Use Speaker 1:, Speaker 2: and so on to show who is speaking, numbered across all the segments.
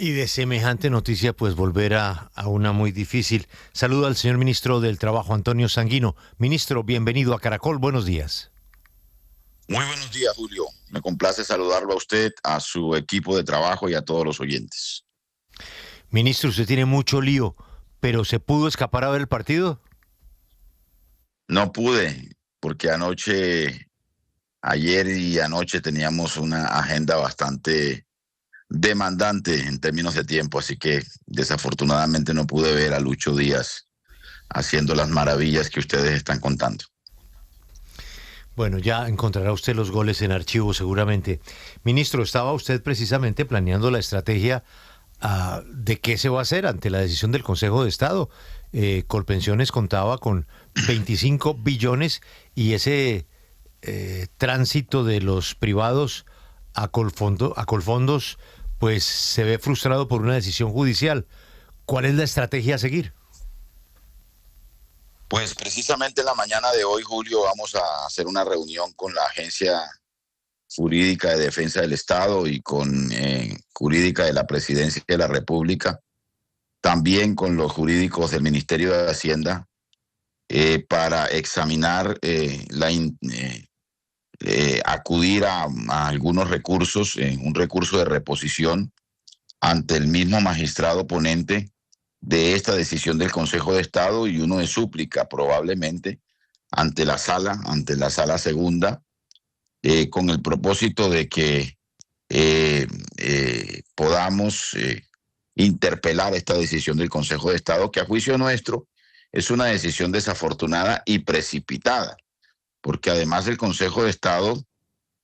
Speaker 1: Y de semejante noticia, pues volver a una muy difícil. Saludo al señor ministro del Trabajo, Antonio Sanguino. Ministro, bienvenido a Caracol, buenos días.
Speaker 2: Muy buenos días, Julio. Me complace saludarlo a usted, a su equipo de trabajo y a todos los oyentes.
Speaker 1: Ministro, usted tiene mucho lío, pero ¿se pudo escapar a ver el partido?
Speaker 2: No pude, porque ayer y anoche teníamos una agenda bastante demandante en términos de tiempo, así que desafortunadamente no pude ver a Lucho Díaz haciendo las maravillas que ustedes están contando.
Speaker 1: Bueno, ya encontrará usted los goles en archivo seguramente. Ministro, estaba usted precisamente planeando la estrategia de qué se va a hacer ante la decisión del Consejo de Estado. Colpensiones contaba con 25 billones y ese tránsito de los privados a Colfondos pues se ve frustrado por una decisión judicial. ¿Cuál es la estrategia a seguir?
Speaker 2: Pues precisamente en la mañana de hoy, Julio, vamos a hacer una reunión con la Agencia Jurídica de Defensa del Estado y con Jurídica de la Presidencia de la República, también con los jurídicos del Ministerio de Hacienda, para examinar acudir a algunos recursos, un recurso de reposición ante el mismo magistrado ponente de esta decisión del Consejo de Estado y uno de súplica probablemente ante la sala segunda, con el propósito de que podamos interpelar esta decisión del Consejo de Estado, que a juicio nuestro es una decisión desafortunada y precipitada, porque además el Consejo de Estado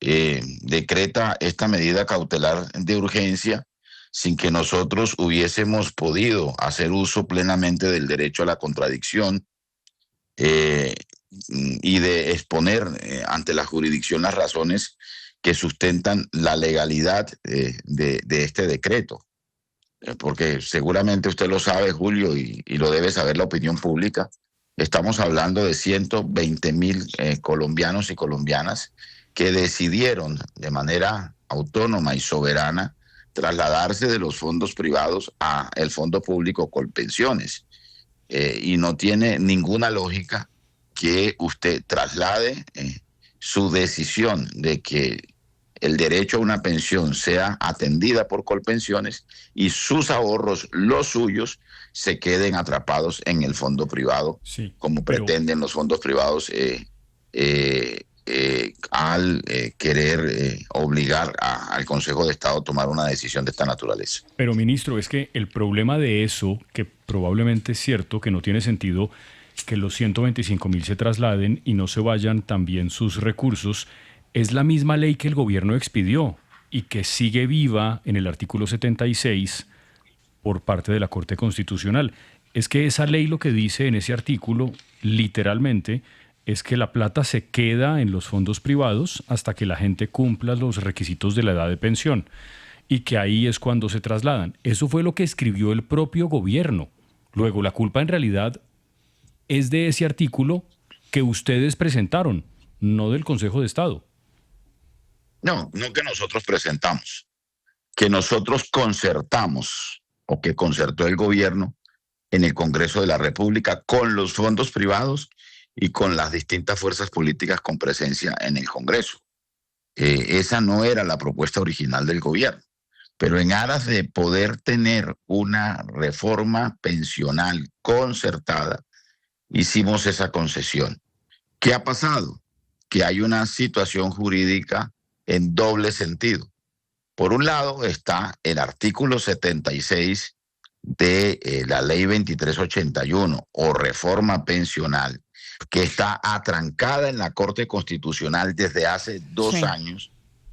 Speaker 2: decreta esta medida cautelar de urgencia sin que nosotros hubiésemos podido hacer uso plenamente del derecho a la contradicción y de exponer ante la jurisdicción las razones que sustentan la legalidad de este decreto. Porque seguramente usted lo sabe, Julio, y lo debe saber la opinión pública. Estamos hablando de 120,000 colombianos y colombianas que decidieron de manera autónoma y soberana trasladarse de los fondos privados a el fondo público Colpensiones. Y no tiene ninguna lógica que usted traslade su decisión de que el derecho a una pensión sea atendida por Colpensiones y sus ahorros, los suyos, se queden atrapados en el fondo privado,
Speaker 3: Sí,
Speaker 2: como
Speaker 3: pero
Speaker 2: pretenden los fondos privados al querer obligar al Consejo de Estado a tomar una decisión de esta naturaleza.
Speaker 3: Pero, ministro, es que el problema de eso, que probablemente es cierto, que no tiene sentido que los 125.000 se trasladen y no se vayan también sus recursos, es la misma ley que el gobierno expidió y que sigue viva en el artículo 76 por parte de la Corte Constitucional. Es que esa ley lo que dice en ese artículo, literalmente, es que la plata se queda en los fondos privados hasta que la gente cumpla los requisitos de la edad de pensión y que ahí es cuando se trasladan. Eso fue lo que escribió el propio gobierno. Luego, la culpa en realidad es de ese artículo que ustedes presentaron, no del Consejo de Estado.
Speaker 2: No que nosotros presentamos, que nosotros concertamos o que concertó el gobierno en el Congreso de la República con los fondos privados y con las distintas fuerzas políticas con presencia en el Congreso. Esa no era la propuesta original del gobierno, pero en aras de poder tener una reforma pensional concertada, hicimos esa concesión. ¿Qué ha pasado? Que hay una situación jurídica en doble sentido. Por un lado está el artículo 76 de la ley 2381 o reforma pensional, que está atrancada en la Corte Constitucional desde hace 2 años.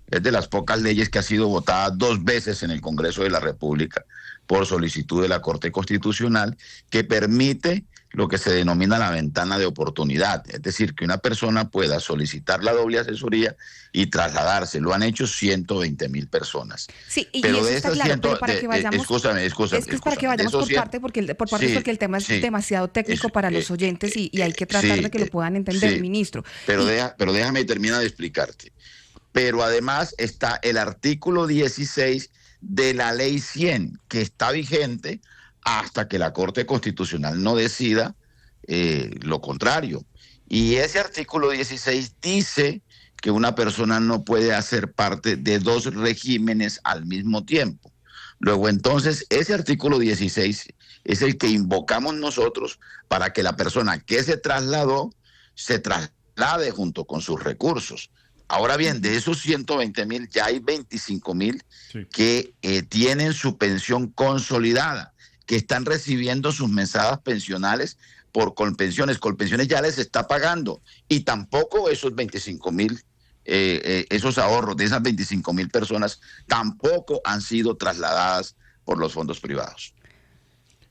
Speaker 2: Es de las pocas leyes que ha sido votada 2 veces en el Congreso de la República por solicitud de la Corte Constitucional, que permite lo que se denomina la ventana de oportunidad, es decir, que una persona pueda solicitar la doble asesoría y trasladarse. Lo han hecho 120,000 personas.
Speaker 4: Sí, y eso está claro, pero para que vayamos...
Speaker 2: Escúchame.
Speaker 4: Es que es para que vayamos por partes, porque el tema es demasiado técnico para los oyentes y hay que tratar de que lo puedan entender, ministro.
Speaker 2: Pero déjame terminar de explicarte. Pero además está el artículo 16 de la Ley 100, que está vigente hasta que la Corte Constitucional no decida lo contrario. Y ese artículo 16 dice que una persona no puede hacer parte de dos regímenes al mismo tiempo. Luego, entonces, ese artículo 16 es el que invocamos nosotros para que la persona que se trasladó se traslade junto con sus recursos. Ahora bien, de esos 120,000, ya hay 25,000 que tienen su pensión consolidada, que están recibiendo sus mesadas pensionales por Colpensiones. Colpensiones ya les está pagando, y tampoco esos 25,000, esos ahorros de esas 25,000 personas tampoco han sido trasladadas por los fondos privados.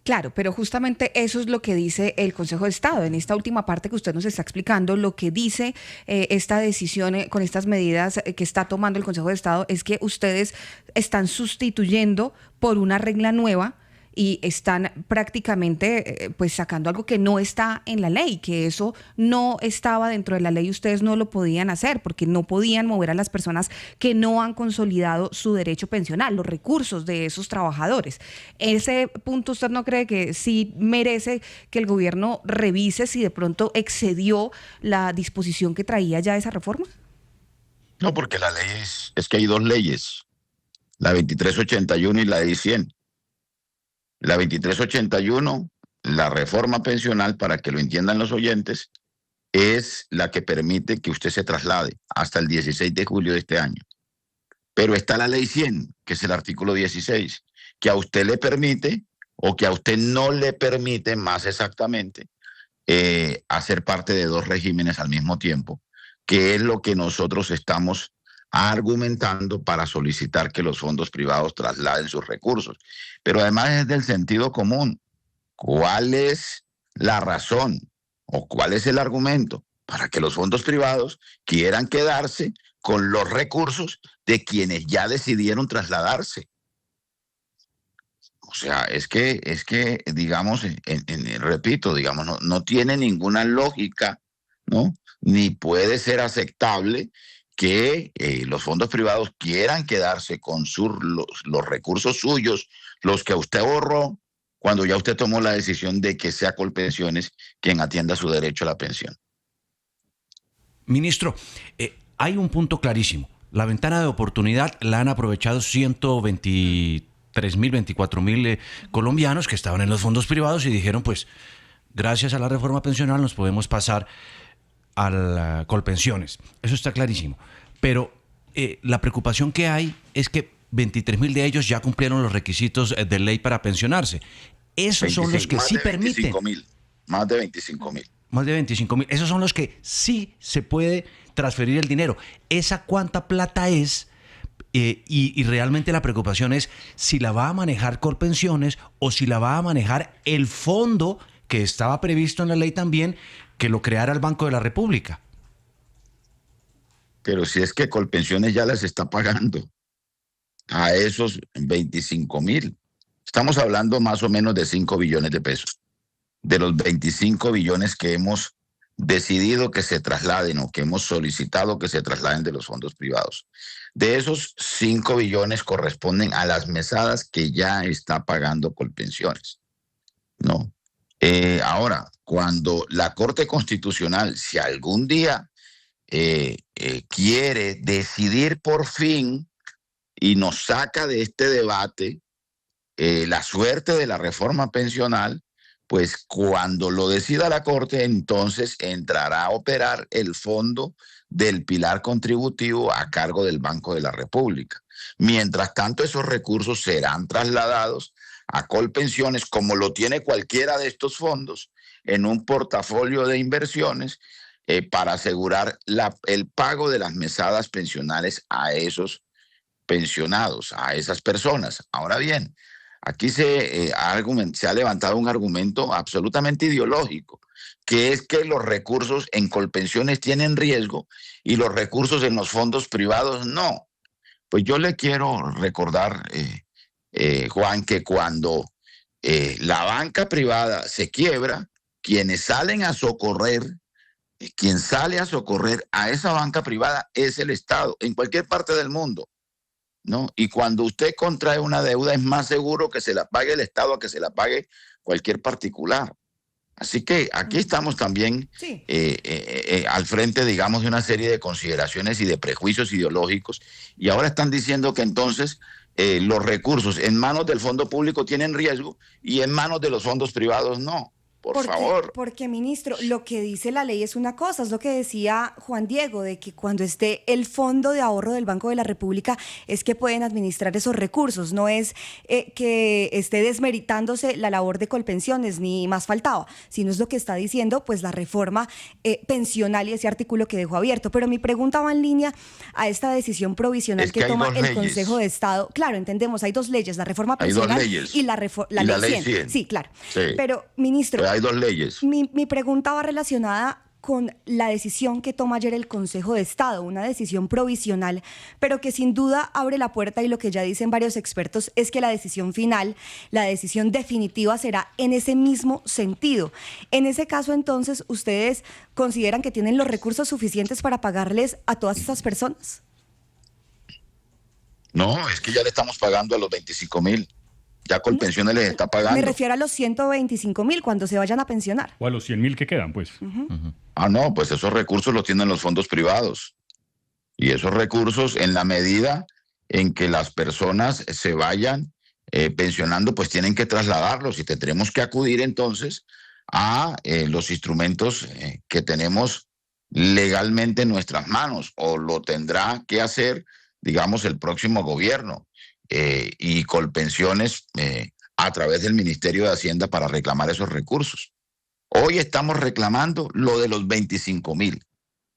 Speaker 4: Claro, pero justamente eso es lo que dice el Consejo de Estado. En esta última parte que usted nos está explicando, lo que dice esta decisión con estas medidas que está tomando el Consejo de Estado es que ustedes están sustituyendo por una regla nueva y están prácticamente pues sacando algo que no está en la ley, que eso no estaba dentro de la ley, ustedes no lo podían hacer porque no podían mover a las personas que no han consolidado su derecho pensional, los recursos de esos trabajadores. Ese punto, ¿usted no cree que sí merece que el gobierno revise si de pronto excedió la disposición que traía ya esa reforma?
Speaker 2: No, porque la ley es que hay dos leyes, la 2381 y la ley 100. La 2381, la reforma pensional, para que lo entiendan los oyentes, es la que permite que usted se traslade hasta el 16 de julio de este año. Pero está la ley 100, que es el artículo 16, que a usted le permite, o que a usted no le permite, más exactamente, hacer parte de dos regímenes al mismo tiempo, que es lo que nosotros estamos argumentando para solicitar que los fondos privados trasladen sus recursos. Pero además es del sentido común. ¿Cuál es la razón o cuál es el argumento para que los fondos privados quieran quedarse con los recursos de quienes ya decidieron trasladarse? O sea, es que digamos, repito, digamos, no tiene ninguna lógica, ¿no? Ni puede ser aceptable que los fondos privados quieran quedarse con los recursos suyos, los que usted ahorró, cuando ya usted tomó la decisión de que sea Colpensiones quien atienda su derecho a la pensión.
Speaker 5: Ministro, hay un punto clarísimo. La ventana de oportunidad la han aprovechado 123,000, 24,000 colombianos que estaban en los fondos privados y dijeron, pues, gracias a la reforma pensional nos podemos pasar a la Colpensiones. Eso está clarísimo. Pero la preocupación que hay es que 23,000 de ellos ya cumplieron los requisitos de ley para pensionarse. Esos son los que sí permiten.
Speaker 2: Más de 25,000.
Speaker 5: Más de 25,000. Esos son los que sí se puede transferir el dinero. ¿Esa cuánta plata es? Y realmente la preocupación es si la va a manejar Colpensiones o si la va a manejar el fondo que estaba previsto en la ley también, que lo creara el Banco de la República.
Speaker 2: Pero si es que Colpensiones ya les está pagando a esos 25,000. Estamos hablando más o menos de 5 billones de pesos. De los 25 billones que hemos decidido que se trasladen o que hemos solicitado que se trasladen de los fondos privados. De esos 5 billones corresponden a las mesadas que ya está pagando Colpensiones, ¿no? Ahora, cuando la Corte Constitucional, si algún día quiere decidir por fin y nos saca de este debate la suerte de la reforma pensional, pues cuando lo decida la Corte, entonces entrará a operar el fondo del pilar contributivo a cargo del Banco de la República. Mientras tanto, esos recursos serán trasladados a Colpensiones, como lo tiene cualquiera de estos fondos, en un portafolio de inversiones para asegurar el pago de las mesadas pensionales a esos pensionados, a esas personas. Ahora bien, aquí se ha levantado un argumento absolutamente ideológico, que es que los recursos en Colpensiones tienen riesgo y los recursos en los fondos privados no. Pues yo le quiero recordar, Juan, que cuando la banca privada se quiebra, quienes salen a socorrer, quien sale a socorrer a esa banca privada es el Estado, en cualquier parte del mundo. ¿no? Y cuando usted contrae una deuda es más seguro que se la pague el Estado a que se la pague cualquier particular. Así que aquí estamos también
Speaker 4: Sí.
Speaker 2: al frente, digamos, de una serie de consideraciones y de prejuicios ideológicos. Y ahora están diciendo que entonces los recursos en manos del fondo público tienen riesgo y en manos de los fondos privados no. Por favor.
Speaker 6: Porque, ministro, lo que dice la ley es una cosa, es lo que decía Juan Diego, de que cuando esté el fondo de ahorro del Banco de la República es que pueden administrar esos recursos, no es que esté desmeritándose la labor de Colpensiones, ni más faltaba, sino es lo que está diciendo pues la reforma pensional y ese artículo que dejó abierto. Pero mi pregunta va en línea a esta decisión provisional que toma el Consejo de Estado. Claro, entendemos, hay dos leyes, la reforma pensional y la ley 100. Sí, claro. Sí. Pero, ministro,
Speaker 2: hay dos leyes.
Speaker 6: Mi pregunta va relacionada con la decisión que toma ayer el Consejo de Estado, una decisión provisional, pero que sin duda abre la puerta, y lo que ya dicen varios expertos es que la decisión final, la decisión definitiva será en ese mismo sentido. En ese caso, entonces, ¿ustedes consideran que tienen los recursos suficientes para pagarles a todas esas personas?
Speaker 2: No, es que ya le estamos pagando a los 25.000. Ya Colpensiones les está pagando.
Speaker 6: Me refiero a los 125.000 cuando se vayan a pensionar.
Speaker 3: O a los 100.000 que quedan, pues.
Speaker 2: No, pues esos recursos los tienen los fondos privados. Y esos recursos, en la medida en que las personas se vayan pensionando, pues tienen que trasladarlos y tendremos que acudir entonces a los instrumentos que tenemos legalmente en nuestras manos, o lo tendrá que hacer, digamos, el próximo gobierno. Y Colpensiones a través del Ministerio de Hacienda para reclamar esos recursos. Hoy estamos reclamando lo de los 25.000,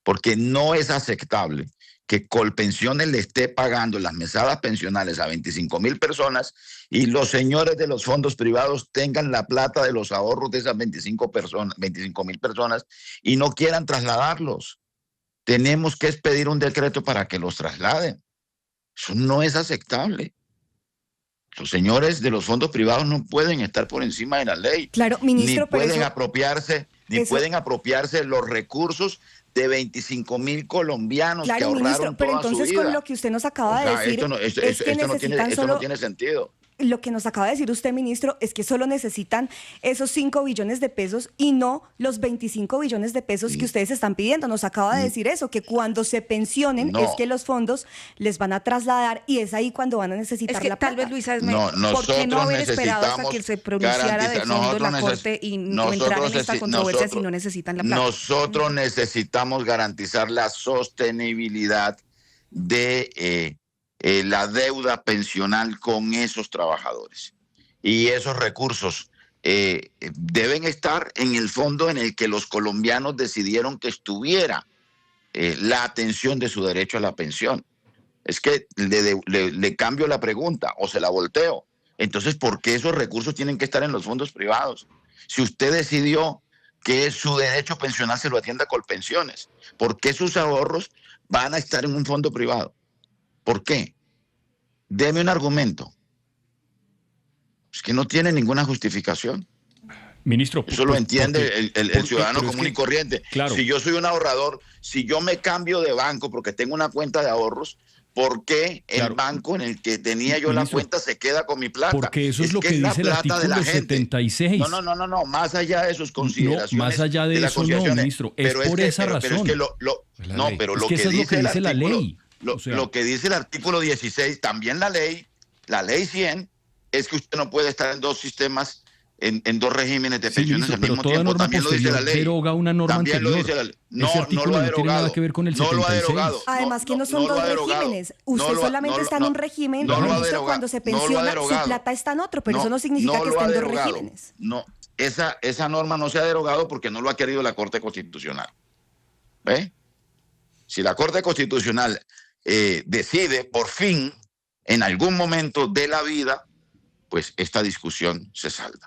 Speaker 2: porque no es aceptable que Colpensiones le esté pagando las mesadas pensionales a 25.000 personas y los señores de los fondos privados tengan la plata de los ahorros de esas 25.000 personas y no quieran trasladarlos. Tenemos que expedir un decreto para que los trasladen. Eso no es aceptable. Los señores de los fondos privados no pueden estar por encima de la ley.
Speaker 6: Claro, ministro,
Speaker 2: ni pueden apropiarse los recursos de 25.000 colombianos, claro, que ahorraron
Speaker 6: ministro, pero
Speaker 2: toda
Speaker 6: entonces
Speaker 2: su vida.
Speaker 6: Con lo que usted nos acaba de decir,
Speaker 2: esto no tiene sentido.
Speaker 6: Lo que nos acaba de decir usted, ministro, es que solo necesitan esos 5 billones de pesos y no los 25 billones de pesos que ustedes están pidiendo. Nos acaba de decir eso, que cuando se pensionen es que los fondos les van a trasladar y es ahí cuando van a necesitar la plata.
Speaker 4: Tal vez, Luisa, ¿por qué no haber esperado hasta que se pronunciara de fondo la Corte y no entrar en esta controversia si no necesitan la plata?
Speaker 2: Nosotros necesitamos garantizar la sostenibilidad de la deuda pensional con esos trabajadores. Y esos recursos deben estar en el fondo en el que los colombianos decidieron que estuviera la atención de su derecho a la pensión. Es que le cambio la pregunta o se la volteo. Entonces, ¿por qué esos recursos tienen que estar en los fondos privados? Si usted decidió que su derecho pensional se lo atienda Colpensiones, ¿por qué sus ahorros van a estar en un fondo privado? ¿Por qué? Deme un argumento. Es que no tiene ninguna justificación.
Speaker 3: Ministro,
Speaker 2: eso lo entiende el ciudadano común y corriente.
Speaker 3: Claro.
Speaker 2: Si yo soy un ahorrador, si yo me cambio de banco porque tengo una cuenta de ahorros, ¿por qué el banco en el que tenía yo la cuenta se queda con mi plata?
Speaker 3: Porque eso es lo que dice el artículo 76.
Speaker 2: No, más allá de sus consideraciones.
Speaker 3: No, más allá de eso no, ministro. Es por esa razón.
Speaker 2: Pero lo que dice la ley. Lo que dice el artículo 16, también la ley 100, es que usted no puede estar en dos sistemas, en dos regímenes de pensiones al mismo tiempo. También lo dice la ley.
Speaker 3: Deroga una norma
Speaker 2: también
Speaker 3: anterior.
Speaker 2: Lo dice la ley. No lo ha derogado.
Speaker 3: No tiene nada que ver con el 76.
Speaker 2: No lo ha derogado.
Speaker 6: Además que no son dos regímenes. Usted solamente está en un régimen, ministro, cuando se pensiona, su plata está en otro, pero eso no significa que esté en dos regímenes.
Speaker 2: No, esa norma no se ha derogado porque no lo ha querido la Corte Constitucional. ¿Ve? Si la Corte Constitucional decide por fin, en algún momento de la vida, pues esta discusión se salda.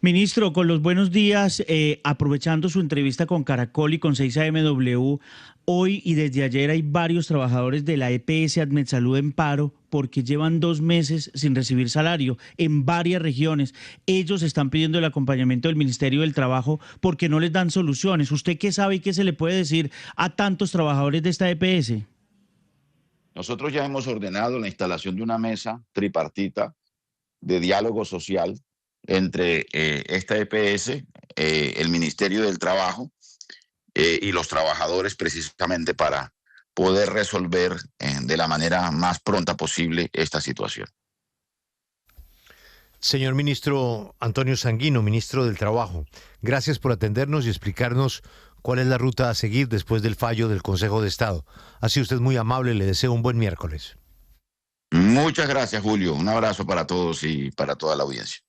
Speaker 7: Ministro, con los buenos días, aprovechando su entrevista con Caracol y con 6AMW, hoy y desde ayer hay varios trabajadores de la EPS Admetsalud en paro porque llevan 2 meses sin recibir salario en varias regiones. Ellos están pidiendo el acompañamiento del Ministerio del Trabajo porque no les dan soluciones. ¿Usted qué sabe y qué se le puede decir a tantos trabajadores de esta EPS?
Speaker 2: Nosotros ya hemos ordenado la instalación de una mesa tripartita de diálogo social entre esta EPS, el Ministerio del Trabajo y los trabajadores, precisamente para poder resolver de la manera más pronta posible esta situación.
Speaker 1: Señor ministro Antonio Sanguino, ministro del Trabajo, gracias por atendernos y explicarnos cuál es la ruta a seguir después del fallo del Consejo de Estado. Ha sido usted muy amable, le deseo un buen miércoles.
Speaker 2: Muchas gracias, Julio. Un abrazo para todos y para toda la audiencia.